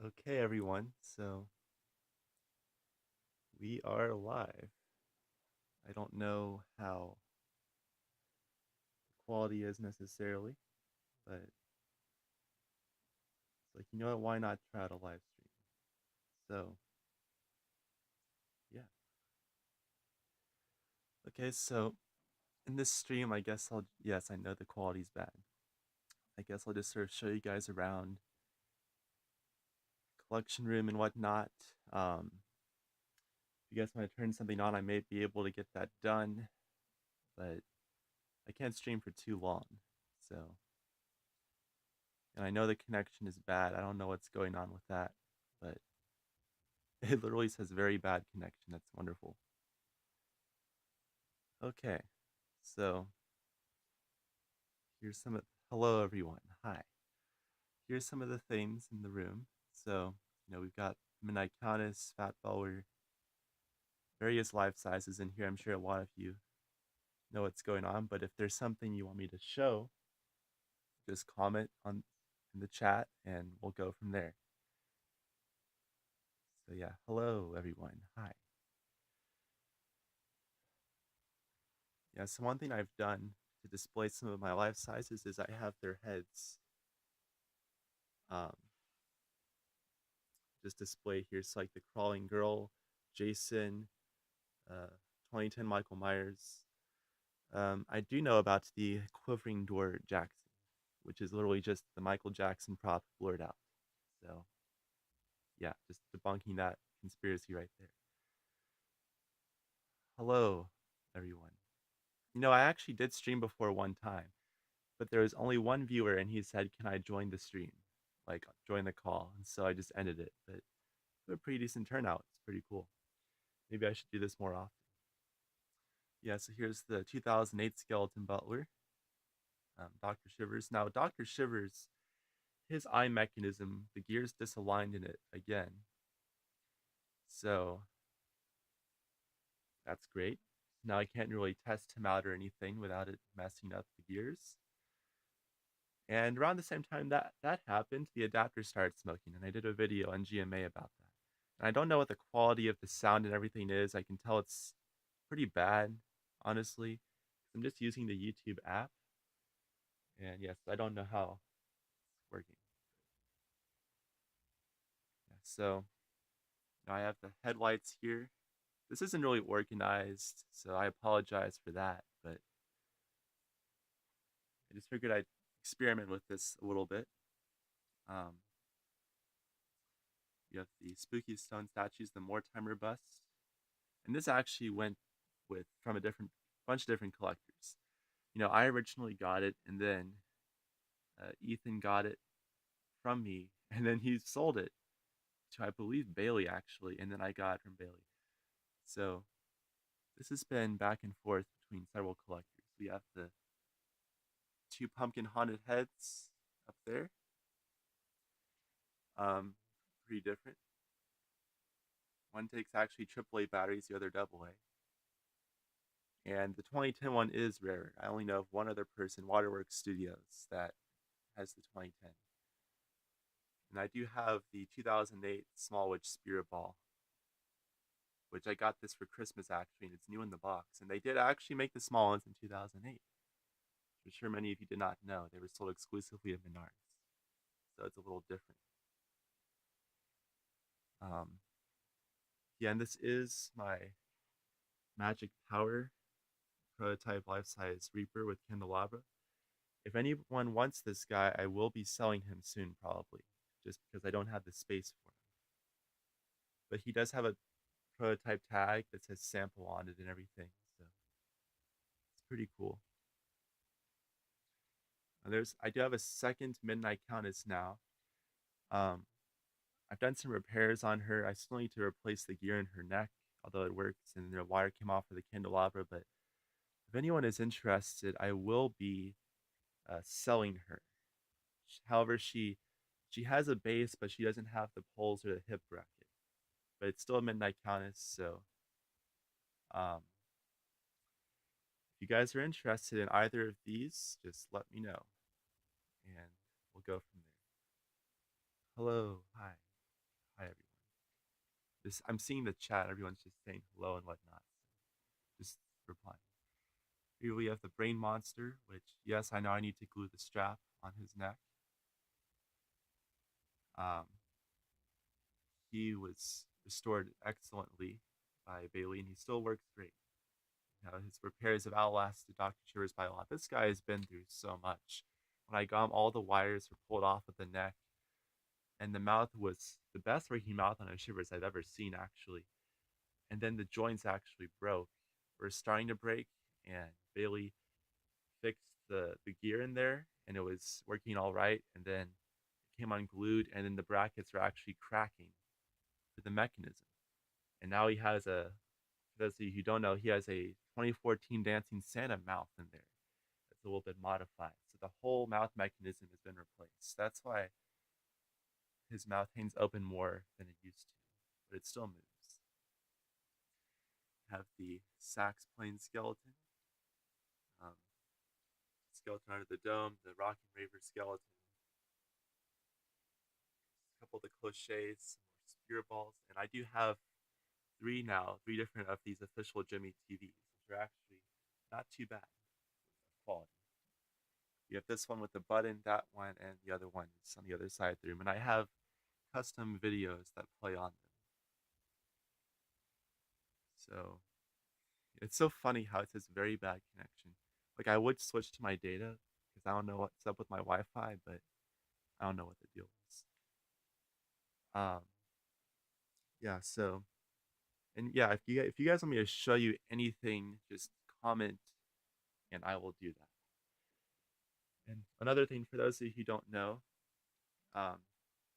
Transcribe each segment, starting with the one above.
Okay, everyone, so we are live. I don't know how the quality is necessarily, but it's like, you know what, why not try out a live stream? So, yeah. Okay, so in this stream, yes, I know the quality's bad. I guess I'll just sort of show you guys around collection room and whatnot. If you guys want to turn something on, I may be able to get that done, but I can't stream for too long. So, and I know the connection is bad. I don't know what's going on with that, but it literally says very bad connection. That's wonderful. Okay, so here's some of, hello everyone. Hi. Here's some of the things in the room. So, we've got Midnight Countess, Fat Bowler, various life sizes in here. I'm sure a lot of you know what's going on, but if there's something you want me to show, just comment on in the chat and we'll go from there. So yeah, hello everyone. Hi. Yeah, so one thing I've done to display some of my life sizes is I have their heads um, just displayed here. So like the Crawling Girl, Jason, uh, 2010 Michael Myers. I do know about the Quivering Door Jackson, which is literally just the Michael Jackson prop blurred out. So yeah, just debunking that conspiracy right there. Hello, everyone. I actually did stream before one time, but there was only one viewer and he said, "Can I join the stream? Like, join the call." And so I just ended it. But a pretty decent turnout. It's pretty cool. Maybe I should do this more often. Yeah, so here's the 2008 Skeleton Butler, Dr. Shivers. Now, Dr. Shivers, his eye mechanism, the gears disaligned in it again. So that's great. Now I can't really test him out or anything without it messing up the gears. And around the same time that happened, the adapter started smoking, and I did a video on GMA about that. And I don't know what the quality of the sound and everything is. I can tell it's pretty bad, honestly. I'm just using the YouTube app, and yes, I don't know how it's working. Yeah, so now I have the headlights here. This isn't really organized, so I apologize for that, but I just figured I'd experiment with this a little bit. Um, you have the spooky stone statues, the Mortimer bust, and this actually went with from a different bunch of different collectors. I originally got it, and then Ethan got it from me, and then he sold it to, I believe, Bailey actually, and then I got it from Bailey. So this has been back and forth between several collectors. We have the two pumpkin haunted heads up there. Um, Pretty different. One takes actually AAA batteries, the other AA. And the 2010 one is rare. I only know of one other person, Waterworks Studios, that has the 2010. And I do have the 2008 Small Witch Spirit Ball, which I got this for Christmas actually, and it's new in the box. And they did actually make the small ones in 2008. I'm sure many of you did not know. They were sold exclusively at Menards. So it's a little different. Um, yeah, and this is my Magic Power prototype life-size Reaper with Candelabra. If anyone wants this guy, I will be selling him soon, probably, just because I don't have the space for him. But he does have a prototype tag that says sample on it and everything, so it's pretty cool. And I do have a second Midnight Countess now. Um, I've done some repairs on her. I still need to replace the gear in her neck, although it works, and the wire came off for the candelabra. But if anyone is interested, I will be selling her. However, she has a base, but she doesn't have the poles or the hip bracket. But it's still a Midnight Countess, so um, if you guys are interested in either of these, just let me know, and we'll go from there. Hello, hi. I'm seeing the chat. Everyone's just saying hello and whatnot. Just replying. Here we have the brain monster, which yes, I know I need to glue the strap on his neck. Um, he was restored excellently by Bailey, and he still works great. His repairs have outlasted Dr. Shivers by a lot. This guy has been through so much. When I got him, all the wires were pulled off of the neck, and the mouth was the best working mouth on a Shivers I've ever seen, actually. And then the joints actually broke, were starting to break, and Bailey fixed the gear in there, and it was working all right. And then it came unglued, and then the brackets are actually cracking for the mechanism. And now he has for those of you who don't know, he has a 2014 Dancing Santa mouth in there. It's a little bit modified. So the whole mouth mechanism has been replaced. That's why his mouth hangs open more than it used to, but it still moves. Have the sax playing skeleton, um, skeleton under the dome, the rocking raver skeleton, a couple of the cliches, some more spear balls, and I do have three different of these official Jimmy TVs, which are actually not too bad with quality. You have this one with the button, that one, and the other one is on the other side of the room. And I have custom videos that play on them. So it's so funny how it says very bad connection. Like I would switch to my data because I don't know what's up with my Wi-Fi, but I don't know what the deal is. Um, yeah. So, and yeah, if you guys want me to show you anything, just comment, and I will do that. And another thing for those of you who don't know, um,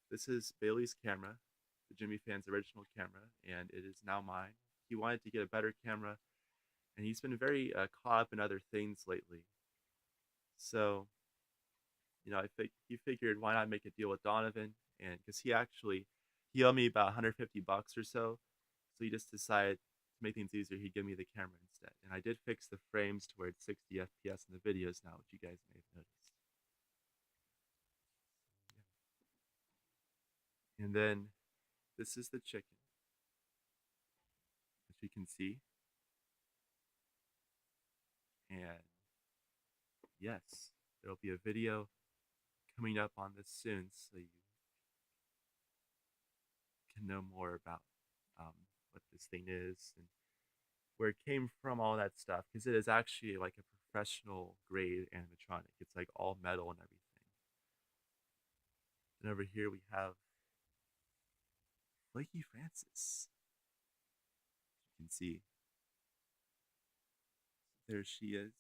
this is Bailey's camera, the Jimmy Fan's original camera, and it is now mine. He wanted to get a better camera, and he's been very caught up in other things lately. So, he figured why not make a deal with Donovan, and because he owed me about 150 bucks or so, so he just decided to make things easier, he'd give me the camera instead. And I did fix the frames to where it's 60 FPS in the videos now, which you guys may have noticed. And then this is the chicken, as you can see. And yes, there'll be a video coming up on this soon, so you can know more about what this thing is and where it came from, all that stuff, because it is actually like a professional grade animatronic. It's like all metal and everything. And over here we have Flaky Francis. You can see. There she is.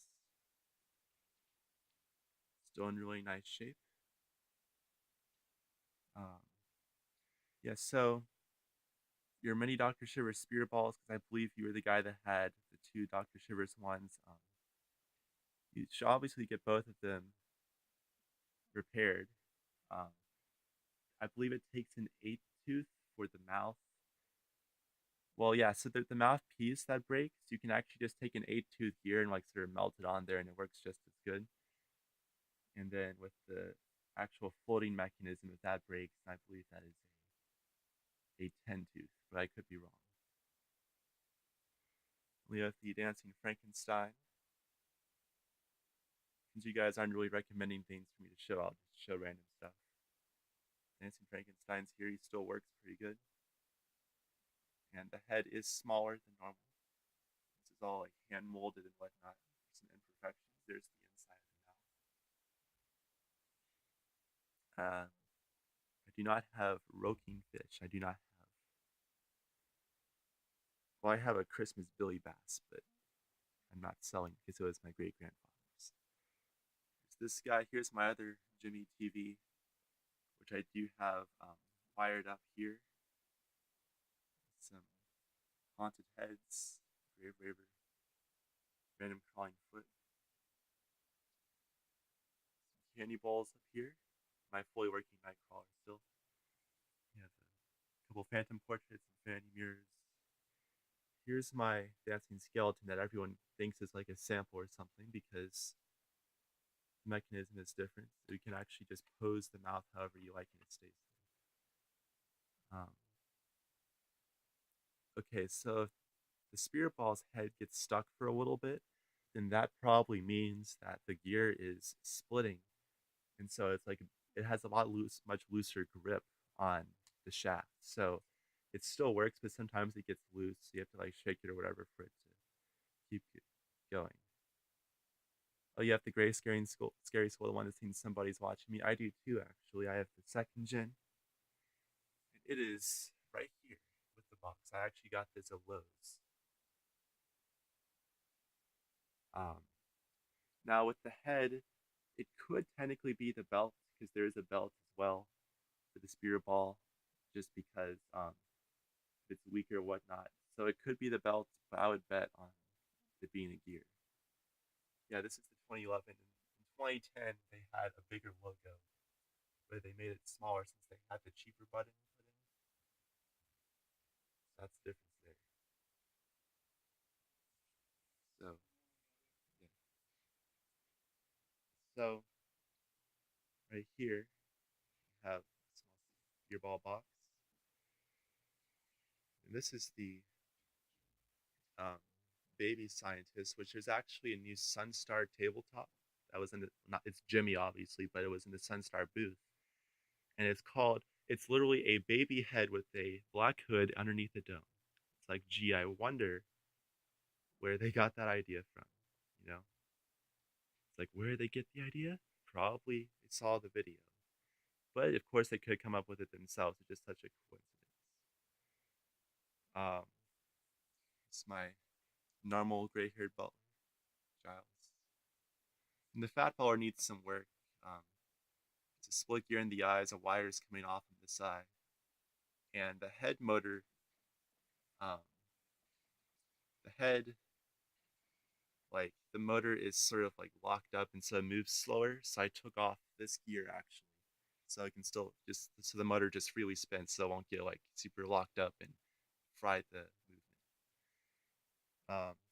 Still in really nice shape. Um, yeah, so your mini Dr. Shivers spirit balls, because I believe you were the guy that had the two Dr. Shivers ones. You should obviously get both of them repaired. Um, I believe it takes an 8th tooth for the mouth. Well, yeah, so the mouthpiece that breaks, you can actually just take an 8-tooth gear and like sort of melt it on there and it works just as good. And then with the actual floating mechanism, if that breaks, I believe that is a 10-tooth, but I could be wrong. We have the Dancing Frankenstein. Since you guys aren't really recommending things for me to show, I'll just show random stuff. Dancing Frankenstein's here, he still works pretty good. And the head is smaller than normal. This is all like hand molded and whatnot. Some imperfections. There's the inside of the mouth. I do not have Roking Fish. I do not have. Well, I have a Christmas Billy Bass, but I'm not selling because it was my great grandfather's. There's this guy. Here's my other Jimmy TV, which I do have wired up here. Some haunted heads, grave raver, random crawling foot, some candy balls up here. My fully working Nightcrawler still. We have a couple phantom portraits and vanity mirrors. Here's my dancing skeleton that everyone thinks is like a sample or something because the mechanism is different. So you can actually just pose the mouth however you like and it stays there. Okay, so if the spirit ball's head gets stuck for a little bit, then that probably means that the gear is splitting, and so it's like it has a much looser grip on the shaft. So it still works, but sometimes it gets loose. So you have to like shake it or whatever for it to keep going. Oh, you have the gray scary skull, the one that seems somebody's watching me. I do too, actually. I have the second gen, and it is right here with the box. I actually got this at Lowe's. Um, Now with the head, it could technically be the belt because there is a belt as well for the spirit ball, just because if it's weaker or whatnot. So it could be the belt, but I would bet on it being a gear. Yeah, this is the 2011. In 2010, they had a bigger logo, but they made it smaller since they had the cheaper button put in. So that's the difference there. So yeah. So right here we have a small gear ball box, and this is the um, Baby Scientist, which is actually a new Sunstar tabletop that was in the not it's Jimmy obviously, but it was in the Sunstar booth, and it's literally a baby head with a black hood underneath the dome. It's like, gee, I wonder where they got that idea from. You know, it's like where did they get the idea? Probably they saw the video, but of course they could come up with it themselves. It's just such a coincidence. Um, it's my normal gray-haired butler, Giles. And the fat baller needs some work. Um, it's a split gear in the eyes, a wires coming off on the side, and the head motor. Um, the head, like the motor, is sort of like locked up, and so it moves slower. So I took off this gear actually, so I can still just so the motor just freely spins, so it won't get like super locked up and fry the movement.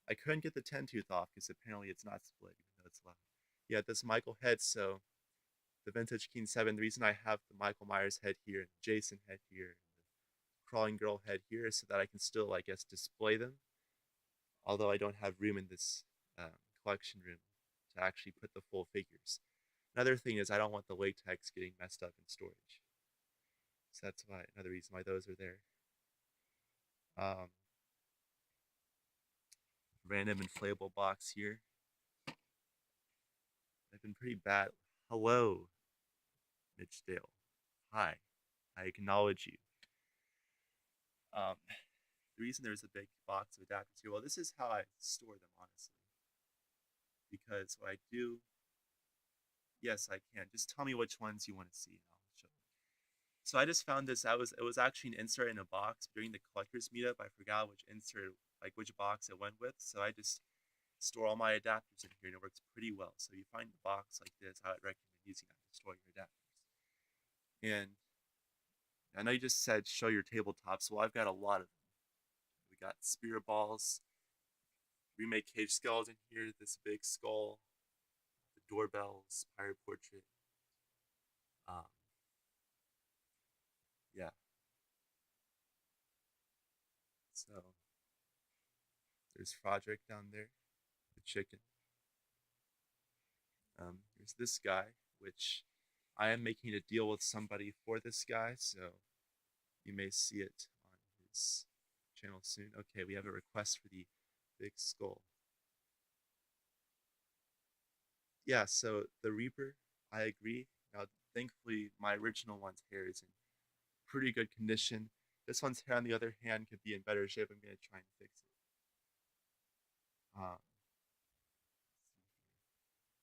I couldn't get the 10 tooth off because apparently it's not split, even though it's loud. Yeah, this Michael head. So the vintage King 7, the reason I have the Michael Myers head here and the Jason head here and the Crawling Girl head here is so that I can still, I guess, display them. Although I don't have room in this collection room to actually put the full figures. Another thing is I don't want the latex getting messed up in storage. So that's why another reason why those are there. Um, Random inflatable box here. I've been pretty bad. Hello, Mitch Dale. Hi, I acknowledge you. Um, the reason there's a big box of adapters here, well, this is how I store them, honestly. Because what I do, yes, I can. Just tell me which ones you want to see, and I'll show them. So I just found this. It was actually an insert in a box during the collectors meetup. I forgot which insert, like which box it went with. So I just store all my adapters in here, and it works pretty well. So if you find a box like this, I would recommend using that to store your adapters. And I know you just said show your tabletops. Well, I've got a lot of them. We got spirit balls, remake cage skulls in here, this big skull, the doorbells, pirate portrait. Um, yeah. So there's Frodrick down there, the chicken. Here's this guy, which I am making a deal with somebody for this guy, so you may see it on his channel soon. Okay, we have a request for the big skull. Yeah, so the Reaper, I agree. Now, thankfully, my original one's hair is in pretty good condition. This one's hair, on the other hand, could be in better shape. I'm gonna try and fix it. Um,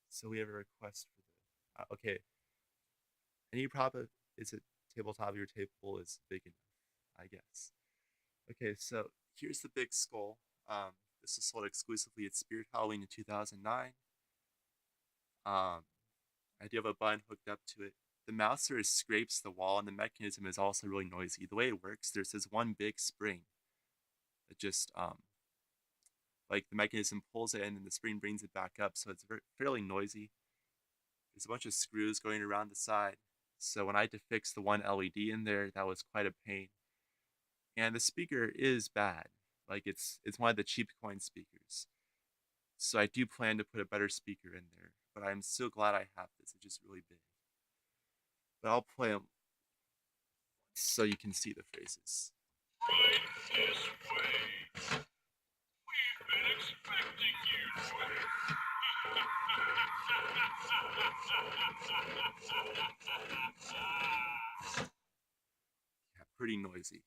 so we have a request for the. Okay, any prop is it tabletop of your table is big enough, I guess. Okay, so here's the big skull. This was sold exclusively at Spirit Halloween in 2009. I do have a button hooked up to it. The mouser scrapes the wall, and the mechanism is also really noisy. The way it works, there's this one big spring that just like the mechanism pulls it in, and the spring brings it back up, so it's fairly noisy. There's a bunch of screws going around the side. So when I had to fix the one LED in there, that was quite a pain. And the speaker is bad. Like it's one of the cheap coin speakers. So I do plan to put a better speaker in there. But I'm so glad I have this. It's just really big. But I'll play them so you can see the phrases. Right this way. We've been expecting you to yeah, pretty noisy.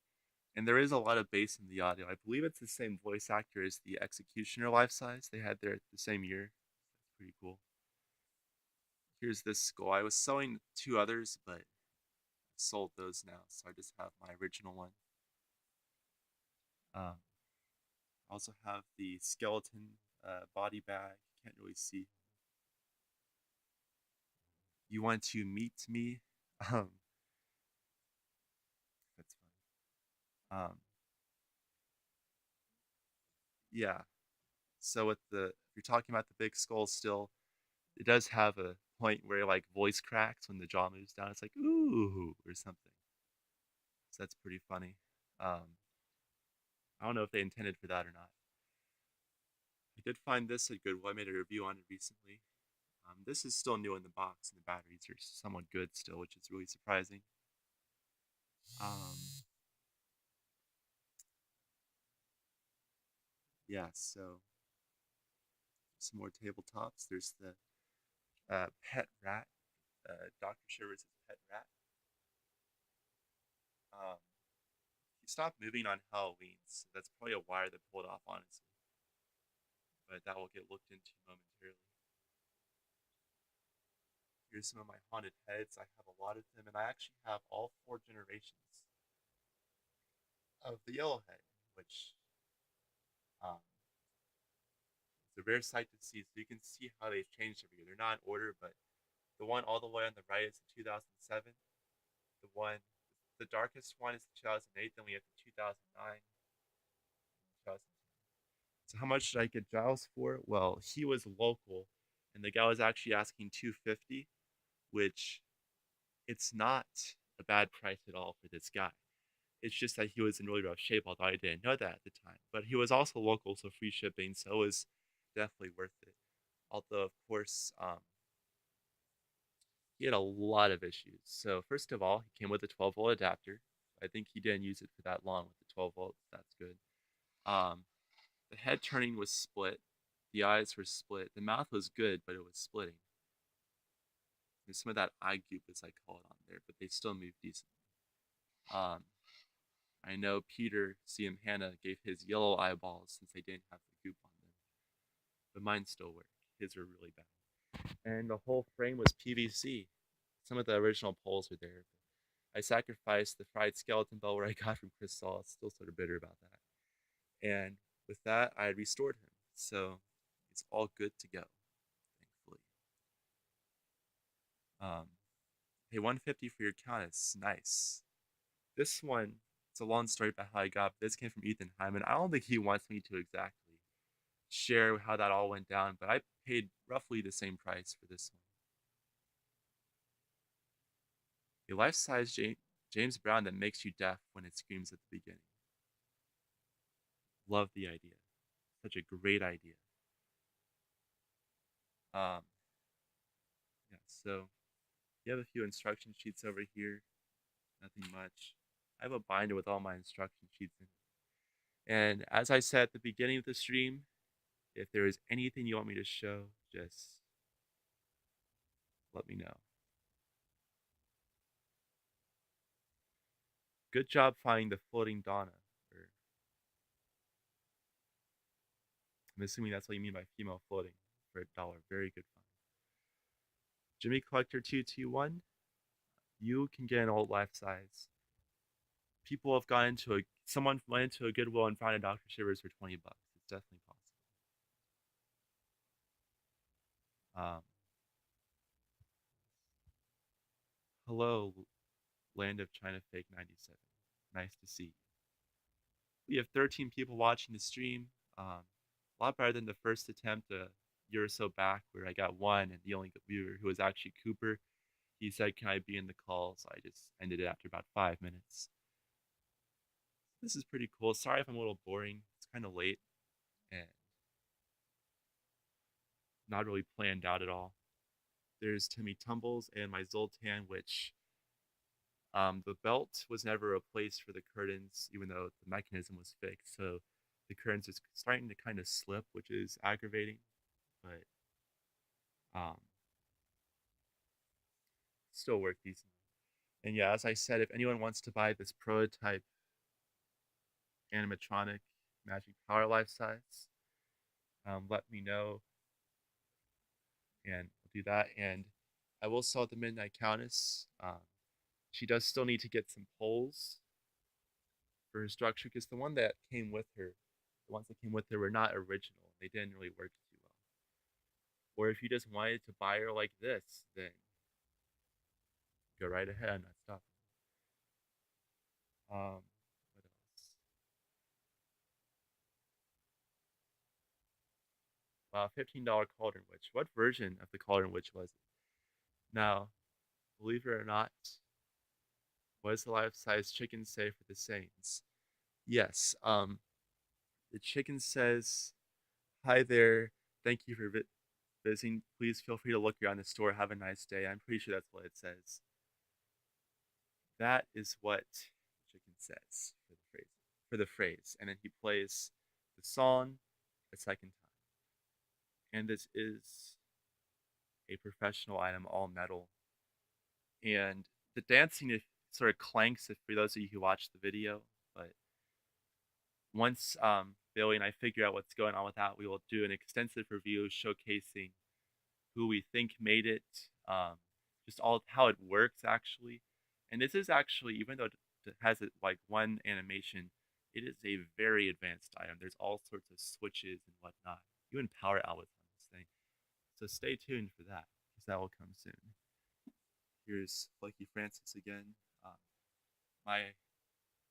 And there is a lot of bass in the audio. I believe it's the same voice actor as the Executioner life size they had there the same year. That's pretty cool. Here's this skull. I was selling two others, but I sold those now, so I just have my original one. I also have the skeleton body bag. Can't really see. You want to meet me? Um, that's fun. Yeah. So with if you're talking about the big skull still, it does have a point where like voice cracks when the jaw moves down. It's like ooh or something. So that's pretty funny. I don't know if they intended for that or not. I did find this a good one. I made a review on it recently. This is still new in the box, and the batteries are somewhat good still, which is really surprising. Um, yeah, so some more tabletops. There's the pet rat, Dr. Shivers' pet rat. He stopped moving on Halloween, so that's probably a wire that pulled off, honestly. But that will get looked into momentarily. Here's some of my haunted heads. I have a lot of them, and I actually have all four generations of the Yellowhead, which um, is a rare sight to see. So you can see how they've changed every year. They're not in order, but the one all the way on the right is the 2007. The darkest one is the 2008. Then we have the 2009, 2010. So how much did I get Giles for? Well, he was local, and the guy was actually asking 250, which it's not a bad price at all for this guy. It's just that he was in really rough shape, although I didn't know that at the time. But he was also local, so free shipping, so it was definitely worth it. Although, of course, he had a lot of issues. So first of all, he came with a 12-volt adapter. I think he didn't use it for that long with the 12 volts. That's good. Um, the head turning was split. The eyes were split. The mouth was good, but it was splitting. There's some of that eye goop, as I call it, on there, but they still move decently. Um, I know Peter, CM Hanna, gave his yellow eyeballs since they didn't have the goop on them, but mine still work. His are really bad. And the whole frame was PVC. Some of the original poles are there. I sacrificed the fried skeleton bower I got from Chris Saul. Still sort of bitter about that. And with that, I restored him. So it's all good to go, thankfully. Um, hey, 150 for your countess. Nice. This one, it's a long story about how I got. This came from Ethan Hyman. I don't think he wants me to exactly share how that all went down, but I paid roughly the same price for this one. A life-size James Brown that makes you deaf when it screams at the beginning. Love the idea. Such a great idea. Um, yeah, so you have a few instruction sheets over here. Nothing much. I have a binder with all my instruction sheets in it. And as I said at the beginning of the stream, if there is anything you want me to show, just let me know. Good job finding the floating Donna. I'm assuming that's what you mean by female floating for $1. Very good find. Jimmy Collector 221. You can get an old life size. People have gone into someone went into a Goodwill and found a Dr. Shivers for $20. It's definitely possible. Um, hello, Land of China Fake 97. Nice to see you. We have 13 people watching the stream. A lot better than the first attempt a year or so back where I got one and the only viewer who was actually Cooper. He said, "Can I be in the call?" So I just ended it after about 5 minutes. This is pretty cool. Sorry if I'm a little boring. It's kind of late and not really planned out at all. There's Timmy Tumbles and my Zoltan, which the belt was never replaced for the curtains, even though the mechanism was fixed. So the curtains is starting to kind of slip, which is aggravating, but um, still work decently. And yeah, as I said, if anyone wants to buy this prototype animatronic Magic Power life size, let me know and we'll do that. And I will sell the Midnight Countess. She does still need to get some poles for her structure because the ones that came with her were not original. They didn't really work too well. Or if you just wanted to buy her like this, then go right ahead. I'm not stopping. What else? Wow, $15 Cauldron Witch. What version of the Cauldron Witch was it? Now, believe it or not, what does the life-size chicken say for the Saints? Yes. The chicken says, "Hi there. Thank you for visiting. Please feel free to look around the store. Have a nice day." I'm pretty sure that's what it says. That is what the chicken says for the phrase. And then he plays the song a second time. And this is a professional item, all metal. And the dancing sort of clanks for those of you who watch the video. But once Billy and I figure out what's going on with that, we will do an extensive review showcasing who we think made it, just all how it works actually. And this is actually, even though it has like one animation, it is a very advanced item. There's all sorts of switches and whatnot, even power outlets on this thing. So stay tuned for that because that will come soon. Here's Flaky Francis again. My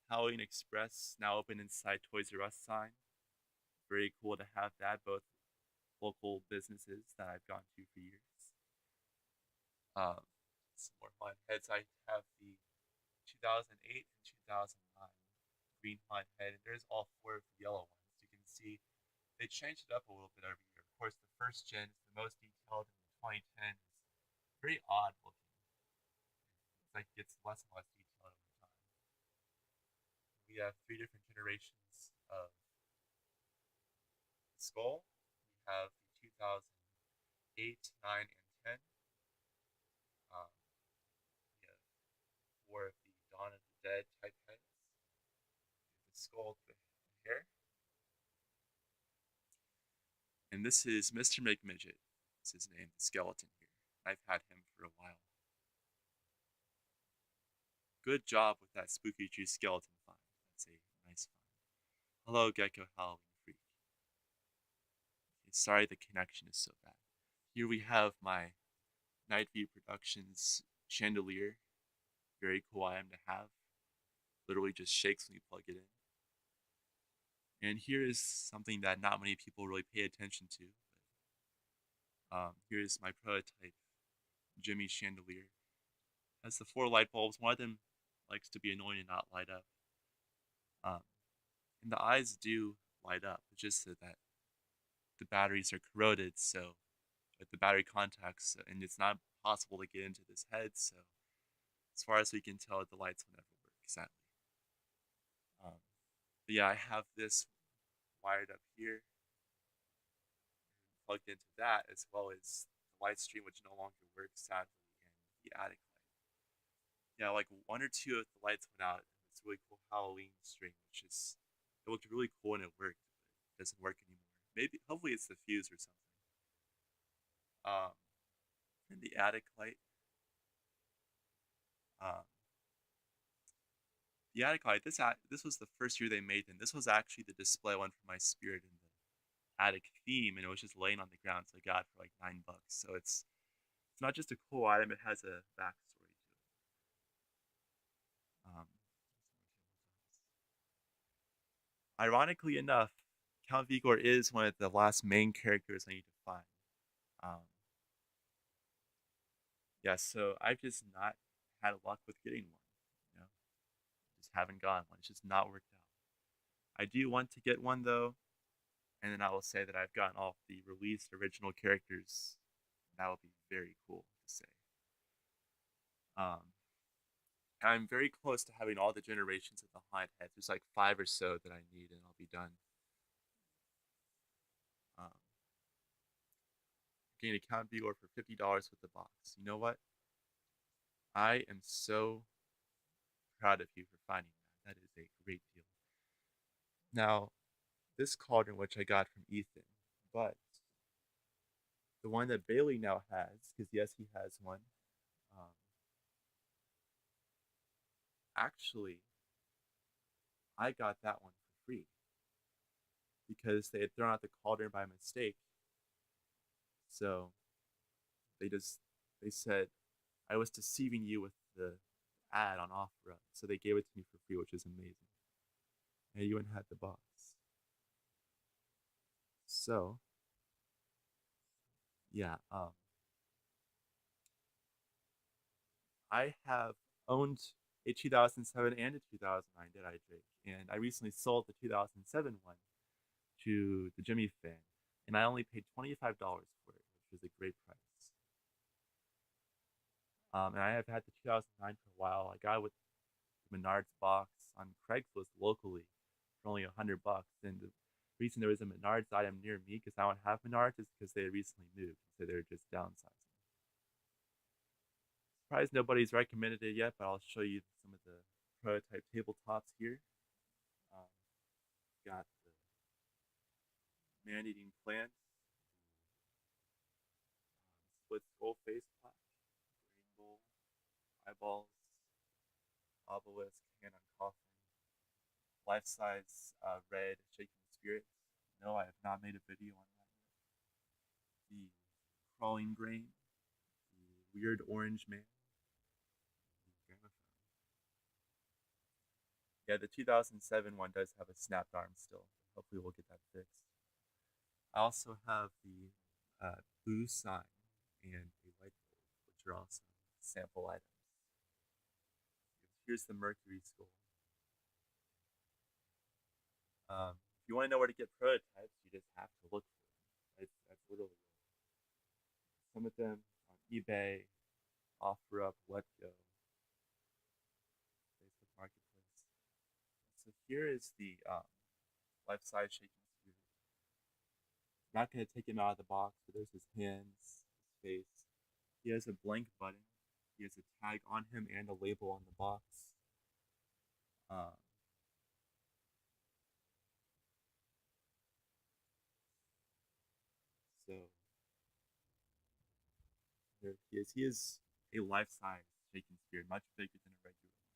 Halloween Express now open inside Toys R Us sign. Very cool to have that, both local businesses that I've gone to for years. Some more fun heads. I have the 2008 and 2009 green fun head, and there's all four of the yellow ones. You can see they changed it up a little bit every year. Of course, the first gen is the most detailed, and the 2010 is very odd looking. It's like it gets less and less detailed over time. We have three different generations of skull. We have the 2008, 9, and 10. Um, we have four of the Dawn of the Dead type heads. The skull, the hair. And this is Mr. McMidget. That's his name, the skeleton here. I've had him for a while. Good job with that Spooky Juice skeleton find. That's a nice find. Hello, Gecko Halloween Freak. Okay, sorry the connection is so bad. Here we have my Night View Productions chandelier. Very cool item to have. Literally just shakes when you plug it in. And here is something that not many people really pay attention to. Here is my prototype Jimmy chandelier. It has the four light bulbs. One of them likes to be annoying and not light up. And the eyes do light up. It's just so that the batteries are corroded, so with the battery contacts, and it's not possible to get into this head, so as far as we can tell, the lights will never work, sadly. But yeah, I have this wired up here, and plugged into that, as well as the light stream, which no longer works, sadly, and the attic light. Yeah, like one or two of the lights went out, and it's really cool Halloween string, it looked really cool and it worked, but it doesn't work anymore. Maybe, hopefully it's the fuse or something. Um, and the attic light. Um, the attic light. This was the first year they made them. This was actually the display one for my spirit in the attic theme, and it was just laying on the ground, so I got it for like $9. So it's not just a cool item; it has a backstory to it. Um, Ironically enough, Count Vigor is one of the last main characters I need to find. Um, yeah, so I've just not had luck with getting one. You know, just haven't gotten one. It's just not worked out. I do want to get one though, and then I will say that I've gotten all of the released original characters. That will be very cool to say. Um, I'm very close to having all the generations of the Haunted Heads. There's like 5 or so that I need, and I'll be done. Um, Getting a account viewer for $50 with the box. You know what? I am so proud of you for finding that. That is a great deal. Now, this cauldron, which I got from Ethan, but the one that Bailey now has, because yes, he has one. Um, Actually, I got that one for free because they had thrown out the cauldron by mistake. So they just they said I was deceiving you with the ad on OfferUp, so they gave it to me for free, which is amazing. And you went and had the box. So yeah, I have owned a 2007 and a 2009 Dead Eye Drake, and I recently sold the 2007 one to the Jimmy fan, and I only paid $25 for it, which was a great price. And I have had the 2009 for a while. I got it with the Menards box on Craigslist locally for only $100. And the reason there was a Menards item near me, because I don't have Menards, is because they had recently moved, so they were just downsizing. Surprised nobody's recommended it yet, but I'll show you some of the prototype tabletops here. Um, got the man-eating plant, split skull face plaque, rainbow, eyeballs, obelisk, hand on coffin, life-size red shaking spirit. No, I have not made a video on that yet. The crawling grain, the weird orange man, the gramophone. Yeah, the 2007 one does have a snapped arm still. Hopefully, we'll get that fixed. I also have the blue sign and a light bulb, which are also sample items. Here's the Mercury skull. If you want to know where to get prototypes, you just have to look for them. That's literally it. Some of them on eBay, OfferUp, Letgo, Facebook Marketplace. So here is the life-size shaking spirit. I'm not going to take him out of the box, but there's his hands, his face. He has a blank button. He has a tag on him and a label on the box. Um, so there he is. He is a life-size shaking spirit, much bigger than a regular one.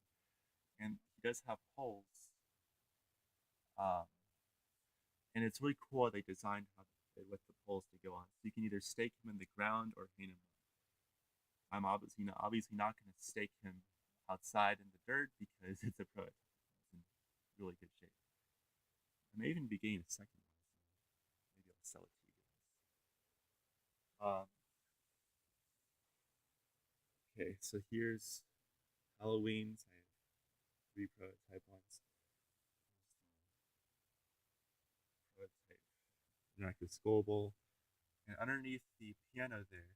And he does have poles. Um, and it's really cool how they designed how with the poles to go on. So you can either stake him in the ground or hang him up. I'm obviously not going to stake him outside in the dirt because it's a prototype. It's in really good shape. I may even be getting a second one, so maybe I'll sell it to you guys. Okay, so here's Halloween's. I have 3 prototype ones. Prototype Interactive Skull Bowl. And underneath the piano there,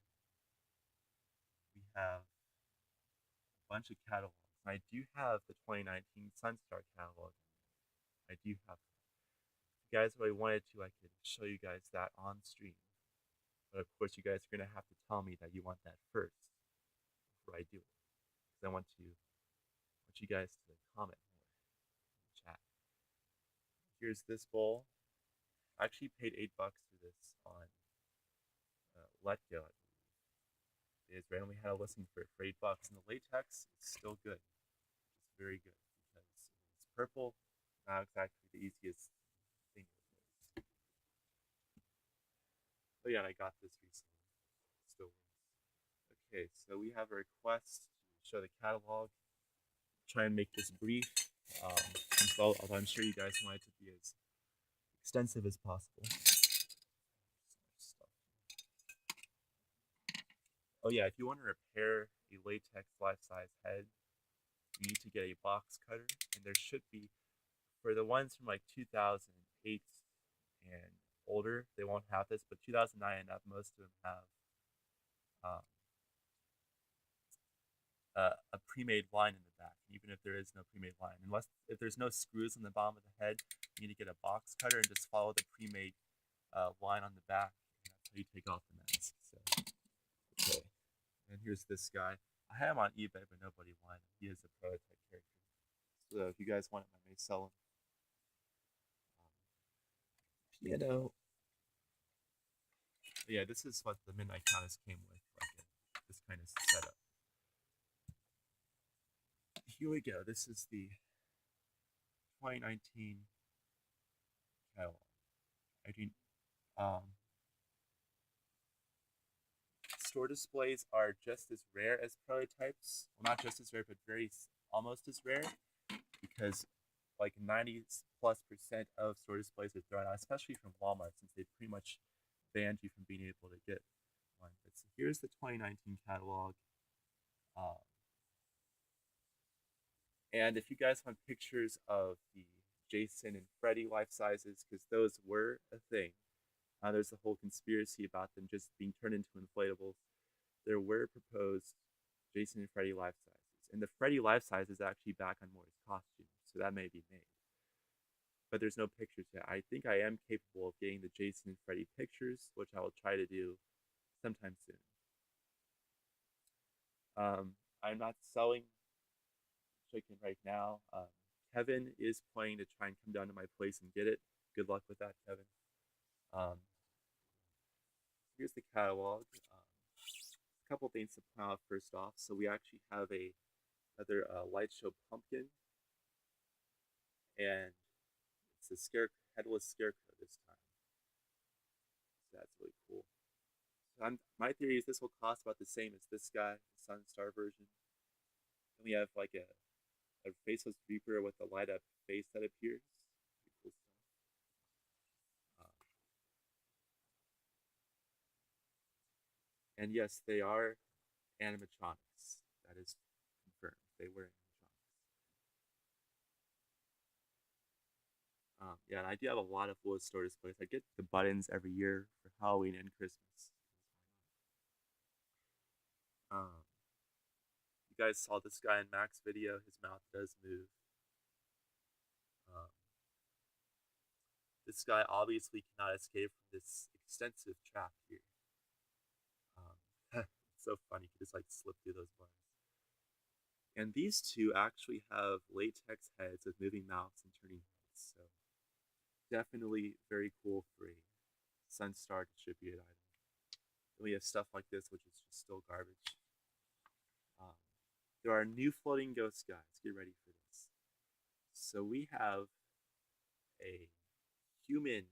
we have a bunch of catalogs. And I do have the 2019 Sunstar catalog. I do have that. If you guys really wanted to, I could show you guys that on stream. But of course, you guys are going to have to tell me that you want that first before I do it. Because I want you guys to comment more in the chat. Here's this bowl. I actually paid $8 for this on Letgo, I believe. They just randomly had a listing for it for $8, and the latex is still good. It's very good because it's purple, not exactly the easiest thing to replace. But yeah, I got this recently. It still works. Okay, so we have a request to show the catalog. Try and make this brief, although I'm sure you guys want it to be as extensive as possible. Oh yeah, if you want to repair a latex life-size head, you need to get a box cutter, and there should be For the ones from like 2008 and older, they won't have this, but 2009 and up, most of them have um, a pre-made line in the back, even if there is no pre-made line. Unless if there's no screws on the bottom of the head, you need to get a box cutter and just follow the pre-made line on the back, and that's how you take off the mask. So, okay. And here's this guy. I had him on eBay, but nobody wanted him. He is a prototype character. So if you guys want him, I may sell him. You know, yeah, this is what the Midnight Countess came with, like this kind of setup. Here we go. This is the 2019 catalog. I do, store displays are just as rare as prototypes. Well, not just as rare, but almost as rare, because like 90+% of store displays are thrown out, especially from Walmart, since they pretty much banned you from being able to get one. But so here's the 2019 catalog. And if you guys want pictures of the Jason and Freddy life sizes, because those were a thing, there's a whole conspiracy about them just being turned into inflatables. There were proposed Jason and Freddy life sizes, and the Freddy life size is actually back on Maury's costume, so that may be made. But there's no pictures yet. I think I am capable of getting the Jason and Freddy pictures, which I will try to do sometime soon. I'm not selling chicken right now. Kevin is planning to try and come down to my place and get it. Good luck with that, Kevin. Here's the catalog. A couple things to point out first off. So we actually have another light show pumpkin, and it's a headless scarecrow this time. So that's really cool. So my theory is this will cost about the same as this guy, the Sunstar version. And we have like a faceless Reaper with a light up face that appears. Pretty cool stuff. And yes, they are animatronics. That is confirmed. They were animatronics. Yeah, and I do have a lot of Willis store displays. I get the buttons every year for Halloween and Christmas. You guys saw this guy in Mac's video. His mouth does move. This guy obviously cannot escape from this extensive trap here. It's so funny. You can just like slip through those bars. And these two actually have latex heads with moving mouths and turning heads. So definitely very cool for a Sunstar distributed item. Then we have stuff like this, which is just still garbage. There are new floating ghost guys. Get ready for this. So we have a human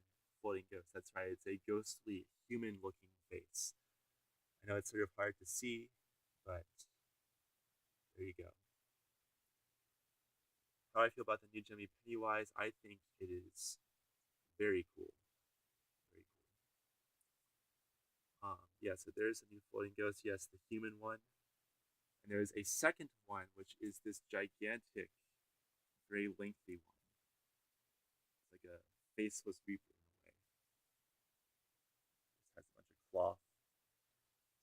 floating ghost. That's right. It's a ghostly human-looking face. I know it's sort of hard to see, but there you go. How I feel about the new Jimmy Pennywise, I think it is very cool. Very cool. Yeah, so there's a new floating ghost. Yes, the human one. And there's a second one, which is this gigantic, very lengthy one. It's like a faceless Reaper in a way. It has a bunch of cloth.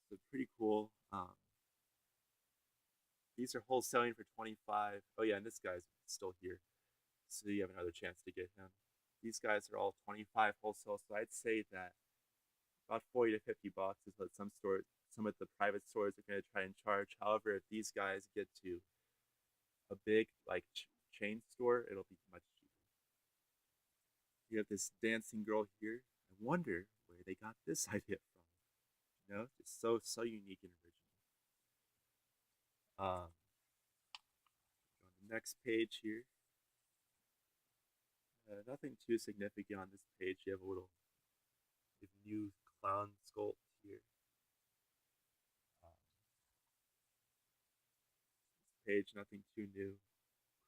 So pretty cool. These are wholesaling for $25. Oh yeah, and this guy's still here, so you have another chance to get him. These guys are all $25 wholesale, so I'd say that about $40 to $50 is what some of the private stores are going to try and charge. However, if these guys get to a big like chain store, it'll be much cheaper. You have this dancing girl here. I wonder where they got this idea from. You know, just so unique and original. On the next page here, nothing too significant on this page. You have a little new clown sculpt here. This page, nothing too new.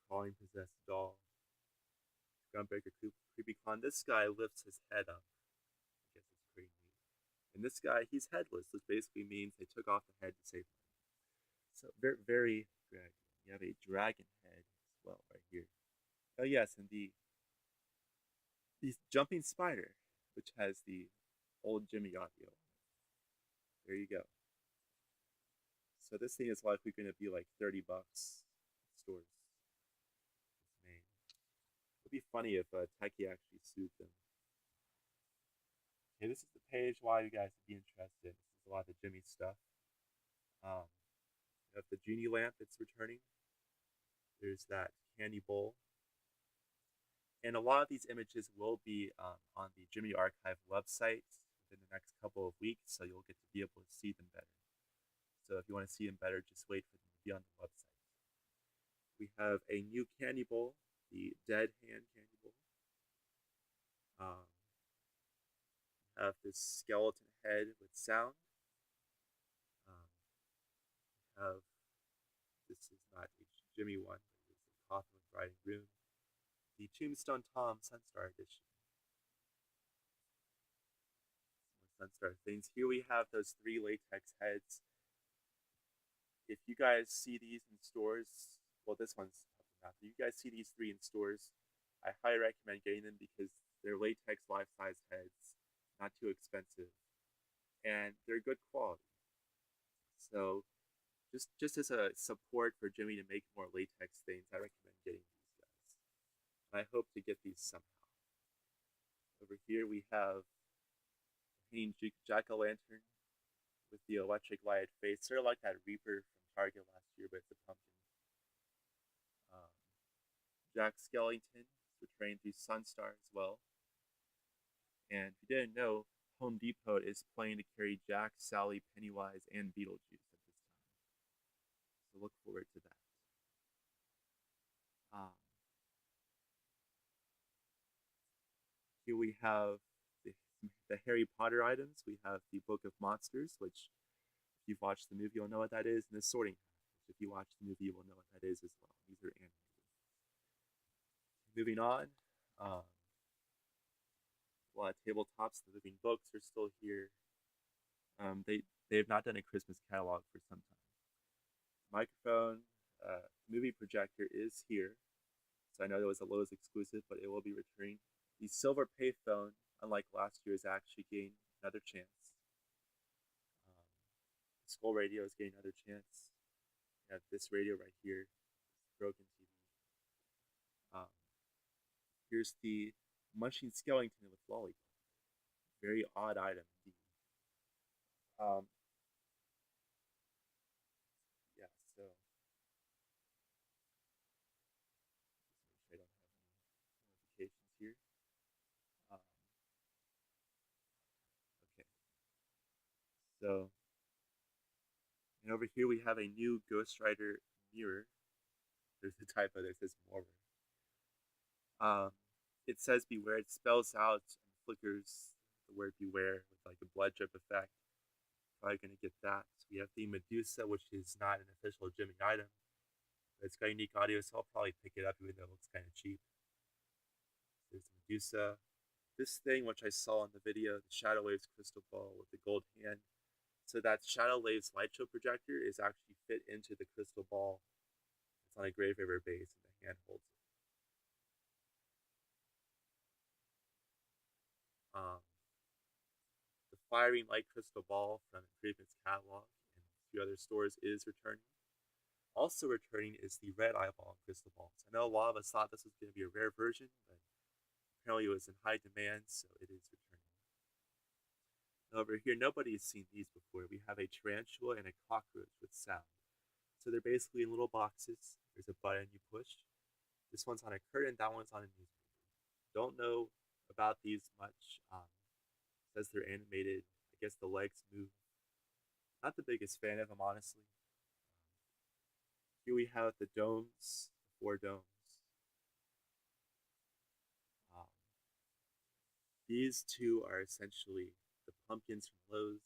Crawling possessed doll. Gunbreaker creepy clown. This guy lifts his head up. I guess it's pretty neat. And this guy, he's headless, which basically means they took off the head to save him. So very good. You have a dragon head as well right here. Oh yes, and the the Jumping Spider, which has the old Jimmy audio. There you go. So this thing is likely going to be like $30 in stores. It's made. It'd be funny if Techie actually sued them. Okay, this is the page why you guys would be interested. This is a lot of the Jimmy stuff. Um, you have the genie lamp that's returning. There's that candy bowl. And a lot of these images will be on the Jimmy Archive website within the next couple of weeks, so you'll get to be able to see them better. So if you want to see them better, just wait for them to be on the website. We have a new candy bowl, the Dead Hand candy bowl. Have this skeleton head with sound. Have this is not a Jimmy one, but it is a Coffin with Riding Room. The Tombstone Tom Sunstar edition. Some more Sunstar things. Here we have those 3 latex heads. If you guys see these in stores, well, this one's not. If you guys see these 3 in stores, I highly recommend getting them because they're latex life-size heads, not too expensive, and they're good quality. So just as a support for Jimmy to make more latex things, I recommend getting these guys. And I hope to get these somehow. Over here we have hanging jack-o'-lantern with the electric lighted face, sort of like that Reaper from Target last year, but it's a pumpkin. Jack Skellington is portraying through Sunstar as well. And if you didn't know, Home Depot is planning to carry Jack, Sally, Pennywise, and Beetlejuice at this time. So look forward to that. Here we have the Harry Potter items. We have the Book of Monsters, which if you've watched the movie, you'll know what that is, and the Sorting Hat, which if you watch the movie, you will know what that is as well. These are animated. Moving on, a lot of tabletops. The living books are still here. They have not done a Christmas catalog for some time. Microphone, movie projector is here. So I know that was a Lowe's exclusive, but it will be returning. The silver payphone, unlike last year, is actually getting another chance. Skull radio is getting another chance. We have this radio right here, broken TV. Here's the Munching Skellington with Lollipop. Very odd item indeed. Yeah, so just make sure I don't have any notifications here. Okay, so and over here we have a new Ghost Rider mirror. There's a typo there, it says Morer. It says beware, it spells out and flickers the word beware with like a blood drip effect. Probably gonna get that. So we have the Medusa, which is not an official Jimmy item, but it's got unique audio, so I'll probably pick it up even though it looks kind of cheap. There's Medusa. This thing, which I saw in the video, the Shadow Waves crystal ball with the gold hand. So that Shadow Waves light show projector is actually fit into the crystal ball. It's on a Grave River base, and the hand holds it. The firing light crystal ball from Craven's catalog and a few other stores is returning. Also returning is the red eyeball crystal balls. I know a lot of us thought this was going to be a rare version, but apparently it was in high demand, so it is returning. Now over here, nobody's seen these before. We have a tarantula and a cockroach with sound. So they're basically in little boxes. There's a button you push. This one's on a curtain, that one's on a newspaper. Don't know about these much. Says they're animated. I guess the legs move. Not the biggest fan of them, honestly. Here we have the domes, the 4 domes. These 2 are essentially the pumpkins from Lowe's.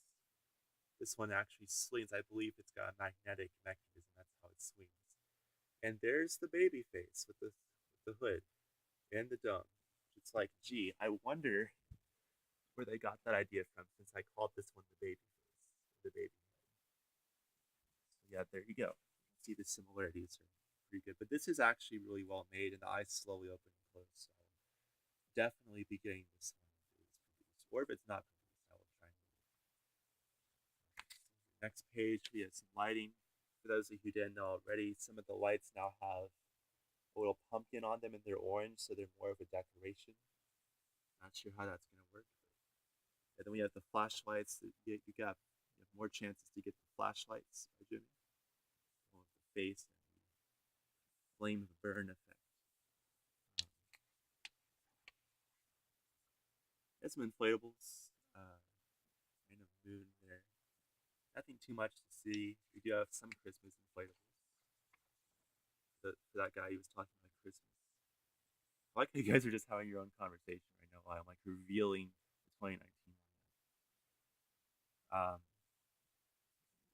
This one actually slings. I believe it's got a magnetic mechanism. That's how it swings. And there's the baby face with the hood and the dome. It's like, gee, I wonder where they got that idea from, since I called this one the baby face, the baby head. So yeah, there you go. You can see the similarities are pretty good. But this is actually really well made, and the eyes slowly open and close. So definitely be getting this one if it is produced. Or if it's not produced, I will try and move it. Next page, we have some lighting. For those of you who didn't know already, some of the lights now have a little pumpkin on them and they're orange, so they're more of a decoration. Not sure how that's going to work. And then we have the flashlights. You have more chances to get the flashlights by Jimmy. One with the face and the flame burn effect. There's some inflatables. Random moon there. Nothing too much to see. We do have some Christmas inflatables. For that guy, he was talking about Christmas. I like how you guys are just having your own conversation right now while I'm like revealing the 2019 lineup.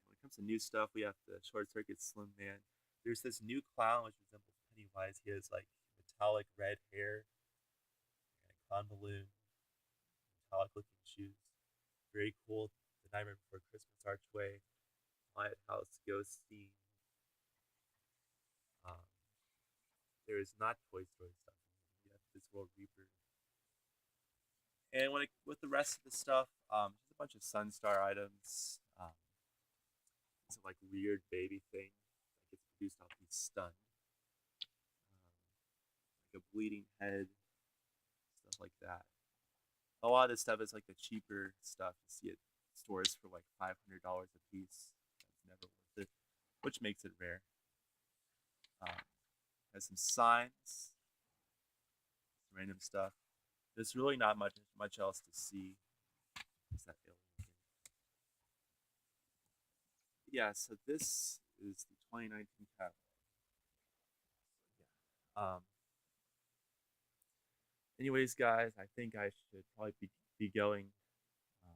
When it comes to new stuff, we have the Short Circuit Slim Man. There's this new clown which resembles Pennywise. He has like metallic red hair and a clown balloon, metallic looking shoes. Very cool. The Nightmare Before Christmas archway, Lighthouse ghost theme. Um, there is not Toy Story stuff. You have this World Reaper. And with the rest of the stuff, just a bunch of Sunstar items. Some like weird baby thing that gets produced off these stunned. Like a bleeding head, stuff like that. A lot of this stuff is like the cheaper stuff. You see it stores for like $500 a piece. That's never worth it, which makes it rare. Has some signs, some random stuff. There's really not much else to see. Is that alien? Yeah, so this is the 2019 catalog. Yeah. Anyways, guys, I think I should probably be going. Um,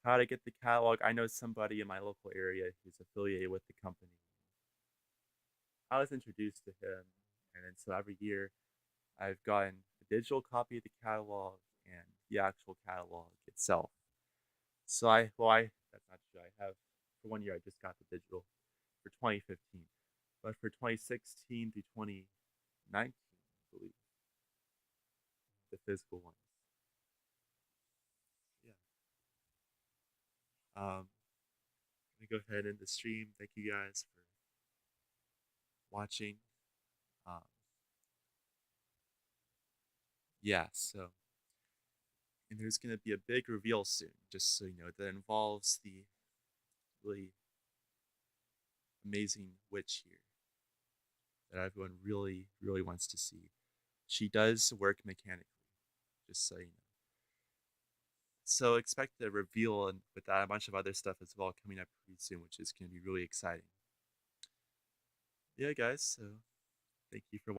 how to get the catalog? I know somebody in my local area who's affiliated with the company. I was introduced to him, and then so every year I've gotten a digital copy of the catalog and the actual catalog itself. So that's not true. I have for 1 year I just got the digital for 2015, but for 2016 through 2019, I believe the physical ones. Yeah. Let me go ahead and end the stream. Thank you guys for watching. Um, yeah. So, and there's gonna be a big reveal soon, just so you know, that involves the really amazing witch here that everyone really, really wants to see. She does work mechanically, just so you know. So expect the reveal and with that a bunch of other stuff as well coming up pretty soon, which is going to be really exciting. Yeah, guys. So thank you for